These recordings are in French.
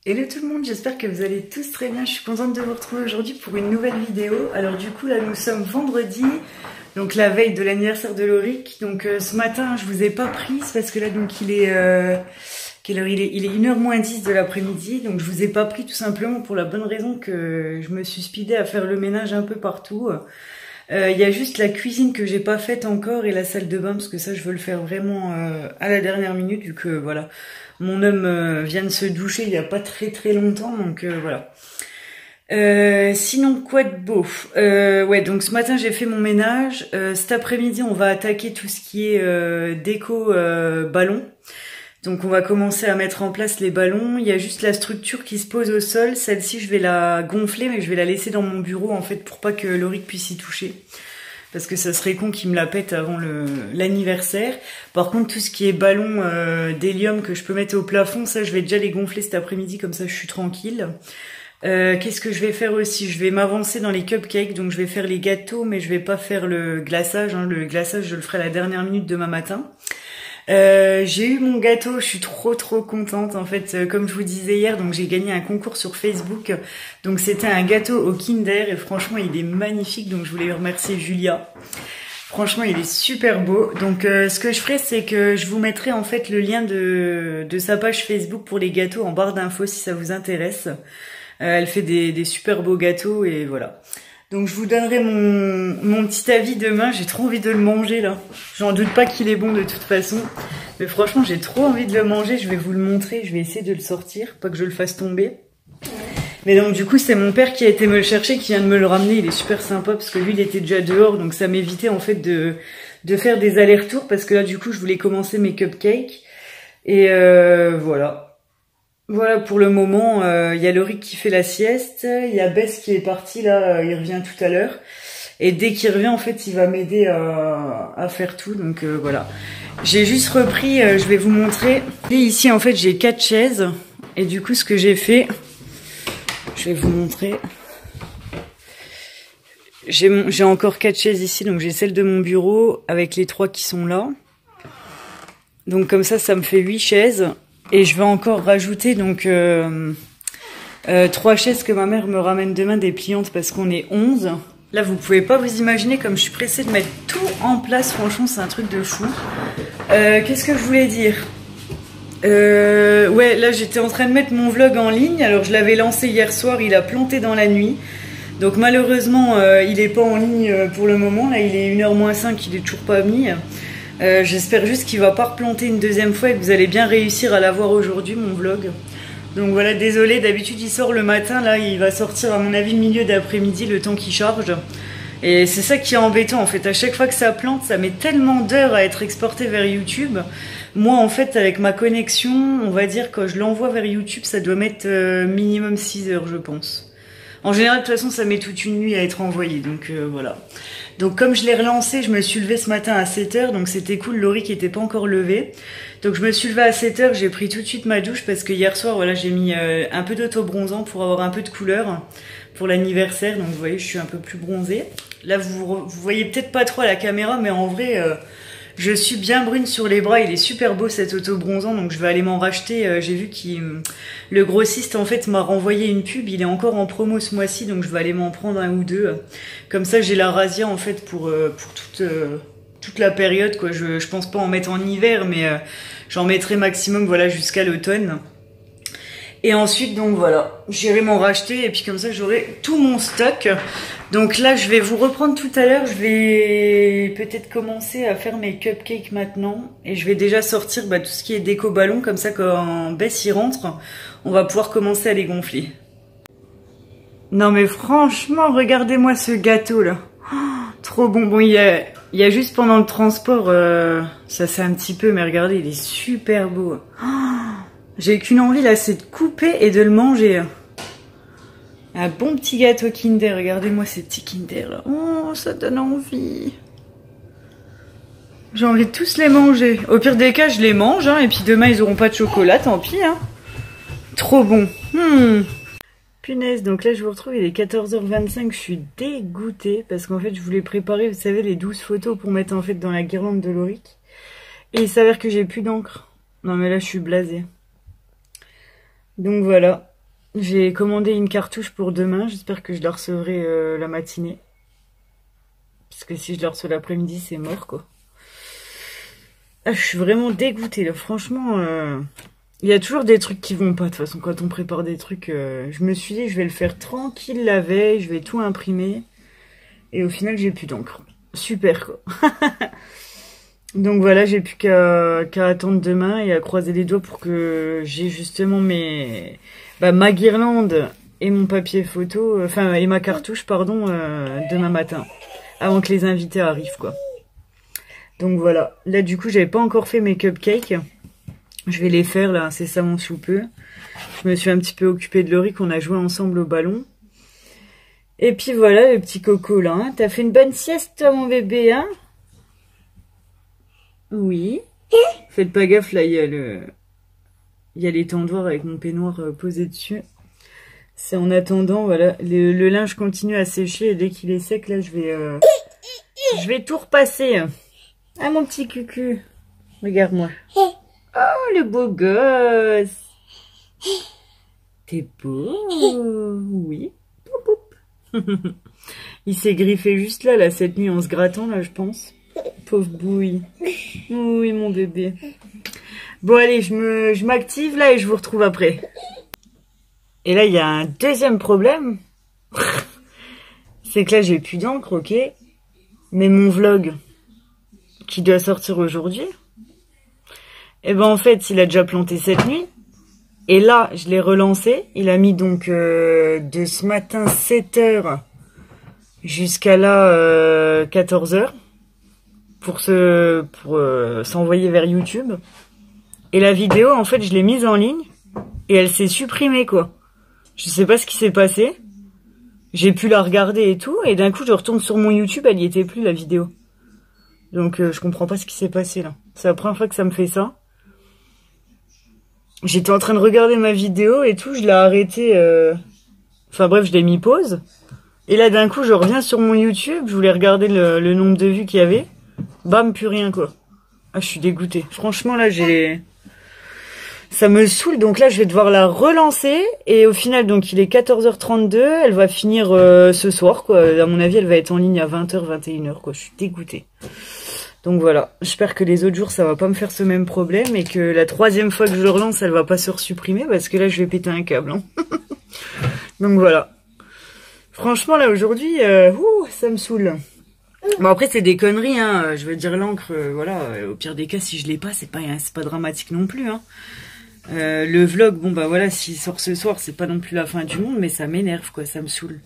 Hello tout le monde, j'espère que vous allez tous très bien. Je suis contente de vous retrouver aujourd'hui pour une nouvelle vidéo. Alors du coup là nous sommes vendredi, donc la veille de l'anniversaire de Loric. Donc ce matin je vous ai pas prise parce que là donc il est quelle heure il est 1h moins 10 de l'après-midi. Donc je vous ai pas pris tout simplement pour la bonne raison que je me suis speedée à faire le ménage un peu partout. Il y a juste la cuisine que j'ai pas faite encore et la salle de bain parce que ça je veux le faire vraiment à la dernière minute vu que voilà. Mon homme vient de se doucher il y a pas très longtemps, donc voilà. Sinon quoi de beau, ouais, donc ce matin j'ai fait mon ménage. Cet après-midi on va attaquer tout ce qui est déco ballon. Donc on va commencer à mettre en place les ballons. Il y a juste la structure qui se pose au sol. Celle-ci je vais la gonfler mais je vais la laisser dans mon bureau en fait pour pas que Loric puisse y toucher. Parce que ça serait con qu'il me la pète avant l'anniversaire. Par contre, tout ce qui est ballon d'hélium que je peux mettre au plafond, ça, je vais déjà les gonfler cet après-midi, comme ça, je suis tranquille. Qu'est-ce que je vais faire aussi? Je vais m'avancer dans les cupcakes, donc je vais faire les gâteaux, mais je vais pas faire le glaçage. Hein. Le glaçage, je le ferai à la dernière minute demain matin. J'ai eu mon gâteau, je suis trop contente en fait, comme je vous disais hier, donc j'ai gagné un concours sur Facebook, donc c'était un gâteau au Kinder et franchement il est magnifique, donc je voulais remercier Julia, franchement il est super beau. Donc ce que je ferai c'est que je vous mettrai en fait le lien de sa page Facebook pour les gâteaux en barre d'infos si ça vous intéresse. Elle fait des super beaux gâteaux et voilà. Donc je vous donnerai mon petit avis demain, j'ai trop envie de le manger là. J'en doute pas qu'il est bon de toute façon. Mais franchement j'ai trop envie de le manger, je vais vous le montrer, je vais essayer de le sortir, pas que je le fasse tomber. Mais donc du coup c'est mon père qui a été me le chercher, qui vient de me le ramener, il est super sympa parce que lui il était déjà dehors. Donc ça m'évitait en fait de faire des allers-retours parce que là du coup je voulais commencer mes cupcakes. Et voilà. Voilà pour le moment, il y a Loric qui fait la sieste, il y a Bess qui est parti là, il revient tout à l'heure. Et dès qu'il revient en fait il va m'aider à faire tout, donc voilà. J'ai juste repris, je vais vous montrer. Et ici en fait j'ai 4 chaises et du coup ce que j'ai fait, je vais vous montrer. J'ai encore 4 chaises ici, donc j'ai celle de mon bureau avec les 3 qui sont là. Donc comme ça me fait 8 chaises. Et je vais encore rajouter donc 3 chaises que ma mère me ramène demain des pliantes parce qu'on est 11. Là vous pouvez pas vous imaginer comme je suis pressée de mettre tout en place, franchement c'est un truc de fou. Qu'est-ce que je voulais dire, ouais là j'étais en train de mettre mon vlog en ligne, alors je l'avais lancé hier soir, il a planté dans la nuit. Donc malheureusement il est pas en ligne pour le moment, là il est 1h moins 5, il est toujours pas mis. J'espère juste qu'il va pas replanter une deuxième fois et que vous allez bien réussir à l'avoir aujourd'hui mon vlog. Donc voilà, désolé, d'habitude il sort le matin, là il va sortir à mon avis milieu d'après-midi le temps qu'il charge. Et c'est ça qui est embêtant en fait, à chaque fois que ça plante, ça met tellement d'heures à être exporté vers YouTube. Moi en fait avec ma connexion, on va dire quand je l'envoie vers YouTube, ça doit mettre minimum 6 heures je pense. En général de toute façon ça met toute une nuit à être envoyé, donc voilà. Donc comme je l'ai relancé, je me suis levée ce matin à 7h, donc c'était cool, Laurie qui était pas encore levée. Donc je me suis levée à 7h, j'ai pris tout de suite ma douche parce que hier soir, voilà, j'ai mis un peu d'auto-bronzant pour avoir un peu de couleur pour l'anniversaire. Donc vous voyez, je suis un peu plus bronzée. Là, vous voyez peut-être pas trop à la caméra, mais en vrai, je suis bien brune sur les bras. Il est super beau cet auto-bronzant, donc je vais aller m'en racheter. J'ai vu que le grossiste en fait m'a renvoyé une pub. Il est encore en promo ce mois-ci, donc je vais aller m'en prendre un ou deux. Comme ça, j'ai la razzia en fait pour toute la période, quoi. Je pense pas en mettre en hiver, mais j'en mettrai maximum voilà jusqu'à l'automne. Et ensuite donc voilà, j'irai m'en racheter et puis comme ça j'aurai tout mon stock. Donc là je vais vous reprendre tout à l'heure, je vais peut-être commencer à faire mes cupcakes maintenant. Et je vais déjà sortir tout ce qui est déco ballon, comme ça quand Bess y rentre, on va pouvoir commencer à les gonfler. Non mais franchement, regardez-moi ce gâteau là. Oh, trop bon. Bon, il y a juste pendant le transport, ça c'est un petit peu, mais regardez, il est super beau. Oh, j'ai qu'une envie là, c'est de couper et de le manger. Un bon petit gâteau Kinder, regardez-moi ces petits Kinder là. Oh, ça donne envie. J'ai envie de tous les manger. Au pire des cas, je les mange, hein, et puis demain ils auront pas de chocolat, tant pis. Hein. Trop bon. Punaise, donc là je vous retrouve, il est 14h25, je suis dégoûtée parce qu'en fait je voulais préparer, vous savez, les 12 photos pour mettre en fait dans la guirlande de Loric. Et il s'avère que j'ai plus d'encre. Non mais là je suis blasée. Donc voilà, J'ai commandé une cartouche pour demain. J'espère que je la recevrai la matinée. Parce que si je la reçois l'après-midi, c'est mort, quoi. Ah, je suis vraiment dégoûtée, là. Franchement, il y a toujours des trucs qui vont pas. De toute façon, quand on prépare des trucs, je me suis dit, je vais le faire tranquille la veille. Je vais tout imprimer. Et au final, j'ai plus d'encre. Super, quoi. Donc voilà, j'ai plus qu'à attendre demain et à croiser les doigts pour que j'ai justement ma guirlande et mon papier photo, et ma cartouche, pardon, demain matin, avant que les invités arrivent, quoi. Donc voilà, là du coup, j'avais pas encore fait mes cupcakes. Je vais les faire là, incessamment sous peu. Je me suis un petit peu occupée de Laurie, qu'on a joué ensemble au ballon. Et puis voilà, le petit coco là, hein. T'as fait une bonne sieste, toi, mon bébé, hein? Oui. Faites pas gaffe, là, il y a l'étendoir avec mon peignoir posé dessus. C'est en attendant, voilà, le linge continue à sécher et dès qu'il est sec, là, je vais tout repasser. Ah, mon petit cucu. Regarde-moi. Oh, le beau gosse. T'es beau. Oui. Poup, poup. Il s'est griffé juste là, cette nuit, en se grattant, là, je pense. Pauvre bouille. Oui, mon bébé. Bon, allez, je m'active là et je vous retrouve après. Et là, il y a un deuxième problème. C'est que là, j'ai plus d'encre, ok. Mais mon vlog, qui doit sortir aujourd'hui, eh ben, en fait, il a déjà planté cette nuit. Et là, je l'ai relancé. Il a mis donc de ce matin 7h jusqu'à là 14h. Pour s'envoyer vers YouTube. Et la vidéo, en fait, je l'ai mise en ligne et elle s'est supprimée, quoi. Je sais pas ce qui s'est passé. J'ai pu la regarder et tout, et d'un coup, je retourne sur mon YouTube, elle y était plus, la vidéo. Donc, je comprends pas ce qui s'est passé, là. C'est la première fois que ça me fait ça. J'étais en train de regarder ma vidéo et tout, je l'ai arrêtée. Enfin bref, je l'ai mis pause. Et là, d'un coup, je reviens sur mon YouTube, je voulais regarder le nombre de vues qu'il y avait. Bam, plus rien, quoi. Ah, je suis dégoûtée. Franchement, là, ça me saoule. Donc là, je vais devoir la relancer. Et au final, donc, il est 14h32. Elle va finir ce soir, quoi. À mon avis, elle va être en ligne à 20h, 21h, quoi. Je suis dégoûtée. Donc voilà. J'espère que les autres jours, ça va pas me faire ce même problème. Et que la troisième fois que je le relance, elle va pas se supprimer. Parce que là, je vais péter un câble. Hein. Donc voilà. Franchement, là, aujourd'hui, ça me saoule. Bon, après, c'est des conneries, hein. Je veux dire, l'encre, voilà. Au pire des cas, si je l'ai pas, c'est pas dramatique non plus, hein. Le vlog, bon, bah voilà, s'il sort ce soir, c'est pas non plus la fin du monde, mais ça m'énerve, quoi. Ça me saoule.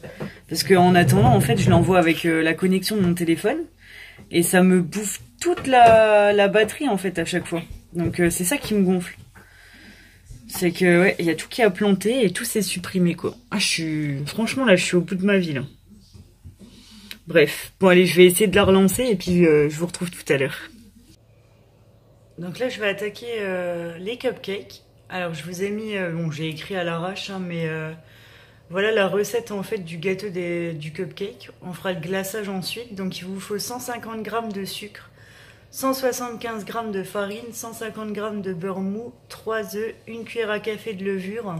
Parce qu'en attendant, en fait, je l'envoie avec la connexion de mon téléphone. Et ça me bouffe toute la batterie, en fait, à chaque fois. Donc, c'est ça qui me gonfle. C'est que, ouais, il y a tout qui a planté et tout s'est supprimé, quoi. Ah, franchement, là, je suis au bout de ma vie, là. Bref, bon allez, je vais essayer de la relancer et puis je vous retrouve tout à l'heure. Donc là, je vais attaquer les cupcakes. Alors, je vous ai mis, bon, j'ai écrit à l'arrache, hein, mais voilà la recette en fait du gâteau du cupcake. On fera le glaçage ensuite. Donc, il vous faut 150 g de sucre, 175 g de farine, 150 g de beurre mou, 3 œufs, 1 cuillère à café de levure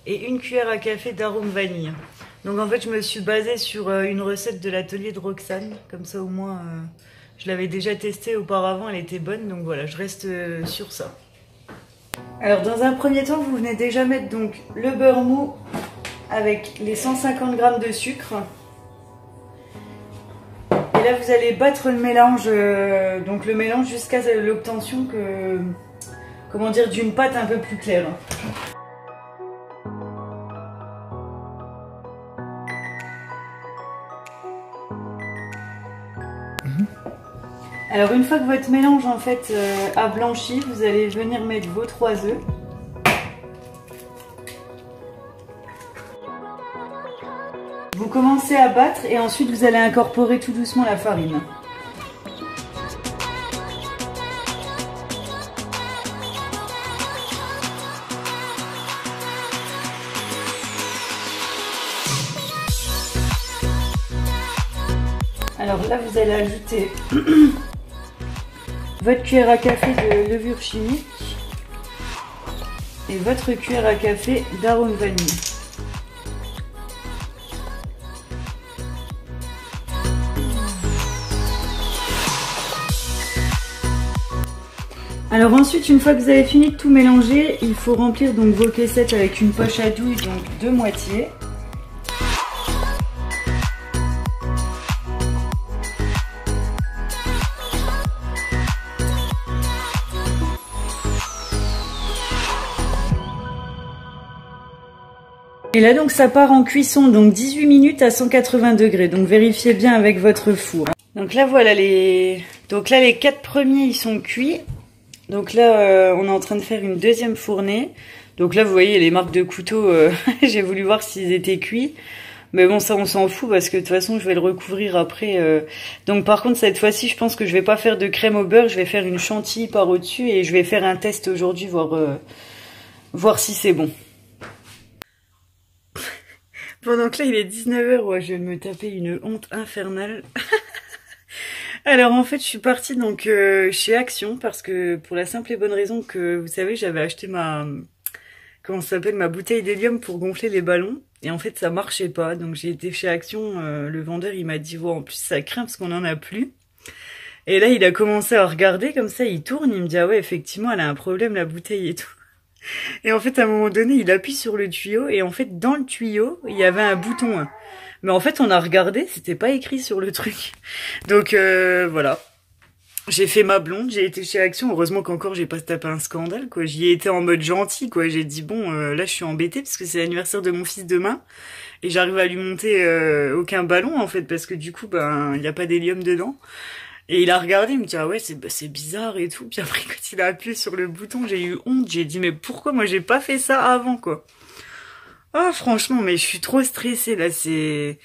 et 1 cuillère à café d'arôme vanille. Donc en fait, je me suis basée sur une recette de l'atelier de Roxane. Comme ça, au moins, je l'avais déjà testée auparavant, elle était bonne. Donc voilà, je reste sur ça. Alors, dans un premier temps, vous venez déjà mettre donc le beurre mou avec les 150 g de sucre. Et là, vous allez battre le mélange, jusqu'à l'obtention d'une pâte un peu plus claire. Alors une fois que votre mélange en fait a blanchi, vous allez venir mettre vos 3 œufs. Vous commencez à battre et ensuite vous allez incorporer tout doucement la farine. Alors là vous allez ajouter votre cuillère à café de levure chimique et votre cuillère à café d'arôme vanille. Alors ensuite, une fois que vous avez fini de tout mélanger, il faut remplir donc vos caissettes avec une poche à douille, donc de moitié. Et là donc ça part en cuisson, donc 18 minutes à 180 degrés, donc vérifiez bien avec votre four. Donc là voilà les 4 premiers ils sont cuits. Donc là on est en train de faire une deuxième fournée. Donc là vous voyez les marques de couteau, j'ai voulu voir s'ils étaient cuits. Mais bon ça on s'en fout parce que de toute façon je vais le recouvrir après. Donc par contre cette fois-ci je pense que je vais pas faire de crème au beurre, je vais faire une chantilly par au-dessus et je vais faire un test aujourd'hui, voir si c'est bon. Bon donc là il est 19 h, ouais, je vais me taper une honte infernale. Alors en fait je suis partie donc chez Action parce que pour la simple et bonne raison que vous savez j'avais acheté ma bouteille d'hélium pour gonfler les ballons et en fait ça marchait pas, donc j'ai été chez Action, le vendeur il m'a dit ouais, en plus ça craint parce qu'on en a plus. Et là il a commencé à regarder comme ça, il tourne, il me dit ah ouais effectivement elle a un problème la bouteille et tout. Et en fait, à un moment donné, il appuie sur le tuyau et en fait, dans le tuyau, il y avait un bouton. Mais en fait, on a regardé, c'était pas écrit sur le truc. Donc voilà. J'ai fait ma blonde, j'ai été chez Action. Heureusement qu'encore, j'ai pas tapé un scandale, quoi. J'y ai été en mode gentil, quoi. J'ai dit bon, là, je suis embêtée parce que c'est l'anniversaire de mon fils demain et j'arrive à lui monter aucun ballon en fait parce que du coup, ben, il y a pas d'hélium dedans. Et il a regardé, il me dit ah ouais c'est bizarre et tout. Puis après quand il a appuyé sur le bouton, j'ai eu honte. J'ai dit mais pourquoi moi j'ai pas fait ça avant quoi. Ah franchement mais je suis trop stressée là. C'est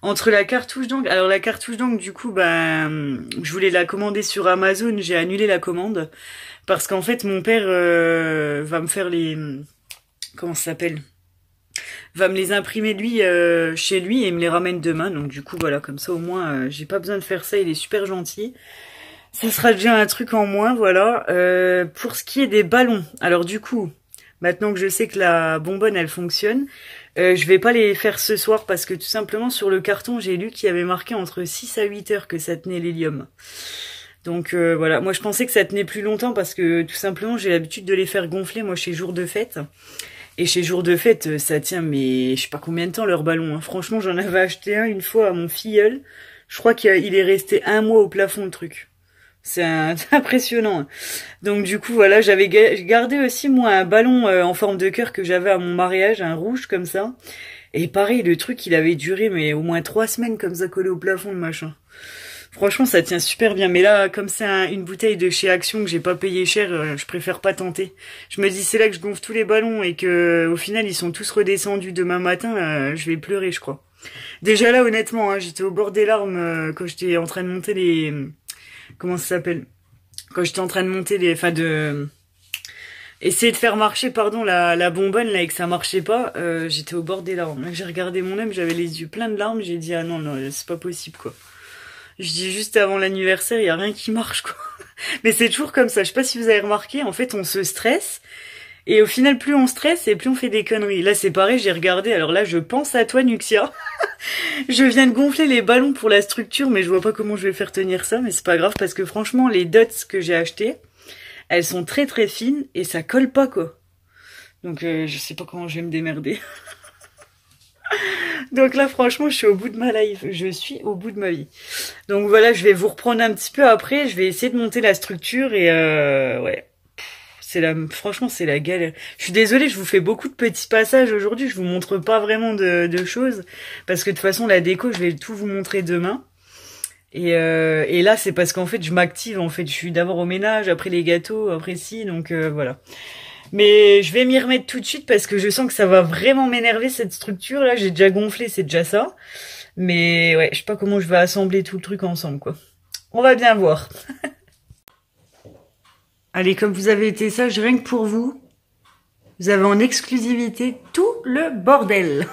entre la cartouche d'encre. Alors la cartouche d'encre du coup ben je voulais la commander sur Amazon. J'ai annulé la commande parce qu'en fait mon père va me faire les comment ça s'appelle, va me les imprimer lui chez lui et me les ramène demain. Donc du coup voilà, comme ça au moins j'ai pas besoin de faire ça, il est super gentil. Ça sera déjà un truc en moins, voilà. Pour ce qui est des ballons, alors du coup, maintenant que je sais que la bonbonne elle fonctionne, je vais pas les faire ce soir parce que tout simplement sur le carton j'ai lu qu'il y avait marqué entre 6 à 8 heures que ça tenait l'hélium. Donc voilà, moi je pensais que ça tenait plus longtemps parce que tout simplement j'ai l'habitude de les faire gonfler moi chez Jour de Fête. Et chez Jour de Fête, ça tient, mais je sais pas combien de temps leur ballon. Hein. Franchement, j'en avais acheté un une fois à mon filleul. Je crois qu'il est resté 1 mois au plafond, le truc. C'est impressionnant. Donc du coup, voilà, j'avais gardé aussi, moi, un ballon en forme de cœur que j'avais à mon mariage, un rouge comme ça. Et pareil, le truc, il avait duré, mais au moins 3 semaines comme ça, collé au plafond, le machin. Franchement, ça tient super bien. Mais là, comme c'est une bouteille de chez Action que j'ai pas payé cher, je préfère pas tenter. Je me dis, c'est là que je gonfle tous les ballons et que au final, ils sont tous redescendus demain matin. Je vais pleurer, je crois. Déjà là, honnêtement, hein, j'étais au bord des larmes quand j'étais en train de monter les... Comment ça s'appelle? Quand j'étais en train de monter les... Enfin, de... Essayer de faire marcher, pardon, la bonbonne, là, et que ça marchait pas. J'étais au bord des larmes. J'ai regardé mon homme, j'avais les yeux pleins de larmes. J'ai dit, ah non, non, c'est pas possible, quoi. Je dis juste avant l'anniversaire, il y a rien qui marche quoi. Mais c'est toujours comme ça, je sais pas si vous avez remarqué, en fait on se stresse et au final plus on stresse et plus on fait des conneries. Là c'est pareil, j'ai regardé, alors là je pense à toi Nuxia. Je viens de gonfler les ballons pour la structure mais je vois pas comment je vais faire tenir ça, mais c'est pas grave parce que franchement les dots que j'ai achetées, elles sont très très fines et ça colle pas quoi. Donc je sais pas comment je vais me démerder. Donc là franchement je suis au bout de ma life, je suis au bout de ma vie. Donc voilà, je vais vous reprendre un petit peu après, je vais essayer de monter la structure et ouais, franchement c'est la galère. Je suis désolée, je vous fais beaucoup de petits passages aujourd'hui, je vous montre pas vraiment de choses parce que de toute façon la déco je vais tout vous montrer demain. Et là c'est parce qu'en fait je m'active, en fait je suis d'abord au ménage, après les gâteaux, après ci, donc voilà. Mais je vais m'y remettre tout de suite parce que je sens que ça va vraiment m'énerver cette structure. Là, j'ai déjà gonflé, c'est déjà ça. Mais ouais, je sais pas comment je vais assembler tout le truc ensemble, quoi. On va bien voir. Allez, comme vous avez été sage, rien que pour vous, vous avez en exclusivité tout le bordel.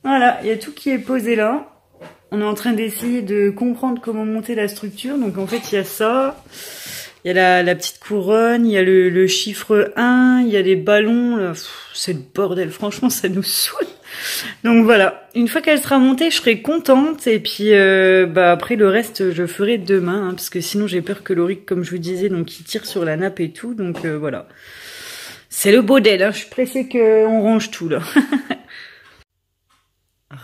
Voilà, il y a tout qui est posé là. On est en train d'essayer de comprendre comment monter la structure. Donc en fait, il y a ça. Il y a la petite couronne, il y a le chiffre 1, il y a les ballons. C'est le bordel, franchement, ça nous saoule. Donc voilà, une fois qu'elle sera montée, je serai contente. Et puis après le reste, je ferai demain. Parce que sinon, j'ai peur que l'Auric, comme je vous disais, donc il tire sur la nappe et tout. Donc voilà. C'est le bordel, hein. Je suis pressée qu'on range tout là.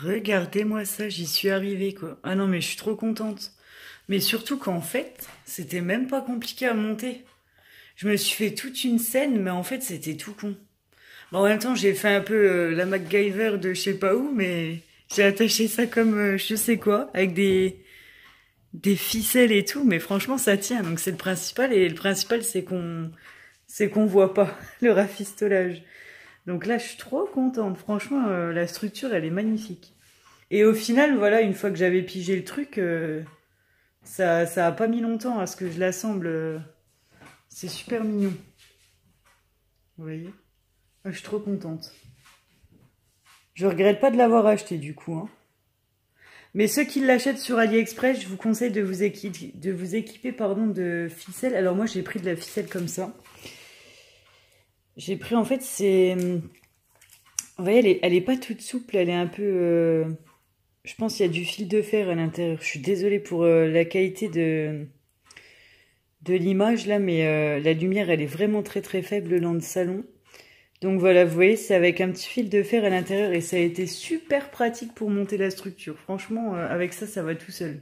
Regardez-moi ça, j'y suis arrivée quoi. Ah non mais je suis trop contente. Mais surtout qu'en fait, c'était même pas compliqué à monter. Je me suis fait toute une scène, mais en fait c'était tout con. Bon, en même temps j'ai fait un peu la MacGyver de je sais pas où, mais j'ai attaché ça comme je sais quoi, avec des ficelles et tout, mais franchement ça tient, donc c'est le principal. Et le principal c'est qu'on voit pas le rafistolage. Donc là, je suis trop contente. Franchement, la structure, elle est magnifique. Et au final, voilà, une fois que j'avais pigé le truc, ça a pas mis longtemps à ce que je l'assemble. C'est super mignon. Vous voyez? Je suis trop contente. Je regrette pas de l'avoir acheté, du coup. Hein. Mais ceux qui l'achètent sur AliExpress, je vous conseille de vous équiper de ficelle. Alors moi, j'ai pris de la ficelle comme ça. J'ai pris, en fait, c'est... Vous voyez, elle est pas toute souple, elle est un peu... Je pense qu'il y a du fil de fer à l'intérieur. Je suis désolée pour la qualité de l'image, là, mais la lumière, elle est vraiment très très faible dans le salon. Donc voilà, vous voyez, c'est avec un petit fil de fer à l'intérieur et ça a été super pratique pour monter la structure. Franchement, avec ça, ça va tout seul.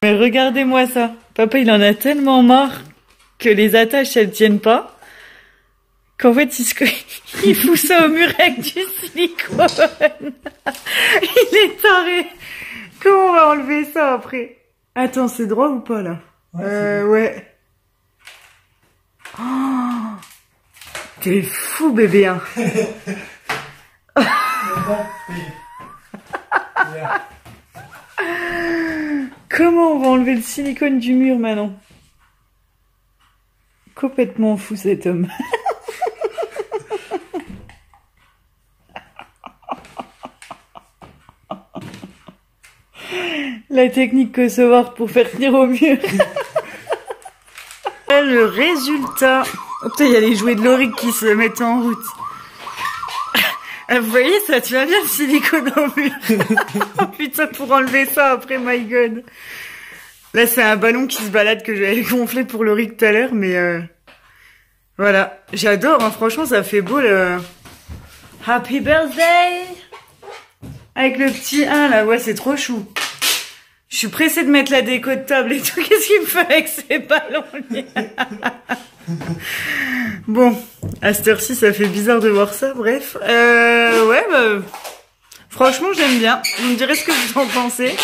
Mais regardez-moi ça. Papa, il en a tellement marre que les attaches, elles tiennent pas. Qu'en fait, il fout ça au mur avec du silicone. Il est taré. Comment on va enlever ça après? Attends, c'est droit ou pas là? Ouais. Oh, t'es fou, bébé. Hein. Comment on va enlever le silicone du mur maintenant? Complètement fou cet homme. La technique Kosovar pour faire tenir au mur. Le résultat. Oh putain, il y a les jouets de l'Auric qui se mettent en route. Vous voyez, ça tient bien le silicone au mur. Oh putain, pour enlever ça après, my god. Là, c'est un ballon qui se balade que j'avais gonflé pour l'Auric tout à l'heure, mais voilà. J'adore, hein, franchement, ça fait beau le Happy Birthday avec le petit 1 là, ouais, c'est trop chou. Je suis pressée de mettre la déco de table et tout. Qu'est-ce qu'il me fait avec ces ballons? Bon, à cette heure-ci, ça fait bizarre de voir ça. Bref, ouais, bah, franchement, j'aime bien. Vous me direz ce que vous en pensez.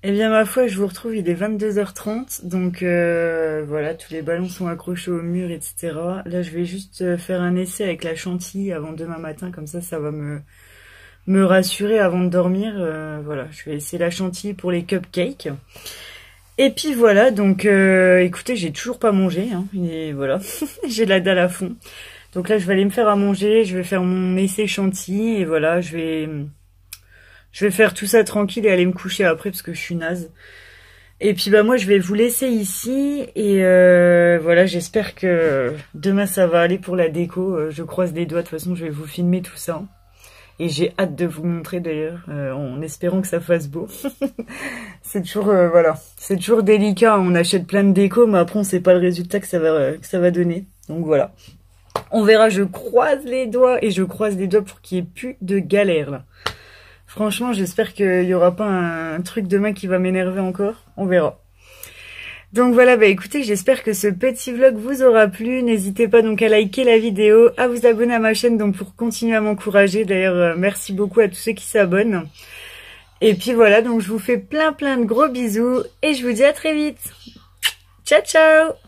Eh bien, ma foi, je vous retrouve, il est 22h30. Donc, voilà, tous les ballons sont accrochés au mur, etc. Là, je vais juste faire un essai avec la chantilly avant demain matin. Comme ça va me rassurer avant de dormir. Voilà, je vais essayer la chantilly pour les cupcakes. Et puis voilà, donc écoutez, j'ai toujours pas mangé, hein, et voilà, j'ai la dalle à fond. Donc là, je vais aller me faire à manger, je vais faire mon essai chantilly, et voilà, je vais faire tout ça tranquille et aller me coucher après parce que je suis naze. Et puis bah moi, je vais vous laisser ici, et voilà, j'espère que demain ça va aller pour la déco. Je croise les doigts, de toute façon, je vais vous filmer tout ça. Et j'ai hâte de vous montrer d'ailleurs, en espérant que ça fasse beau. C'est toujours, voilà, c'est toujours délicat, on achète plein de déco, mais après on sait pas le résultat que ça va donner. Donc voilà. On verra, je croise les doigts, et je croise les doigts pour qu'il n'y ait plus de galère là. Franchement, j'espère qu'il n'y aura pas un truc demain qui va m'énerver encore, on verra. Donc voilà, bah écoutez, j'espère que ce petit vlog vous aura plu. N'hésitez pas donc à liker la vidéo, à vous abonner à ma chaîne donc pour continuer à m'encourager. D'ailleurs, merci beaucoup à tous ceux qui s'abonnent. Et puis voilà, donc je vous fais plein de gros bisous et je vous dis à très vite. Ciao, ciao!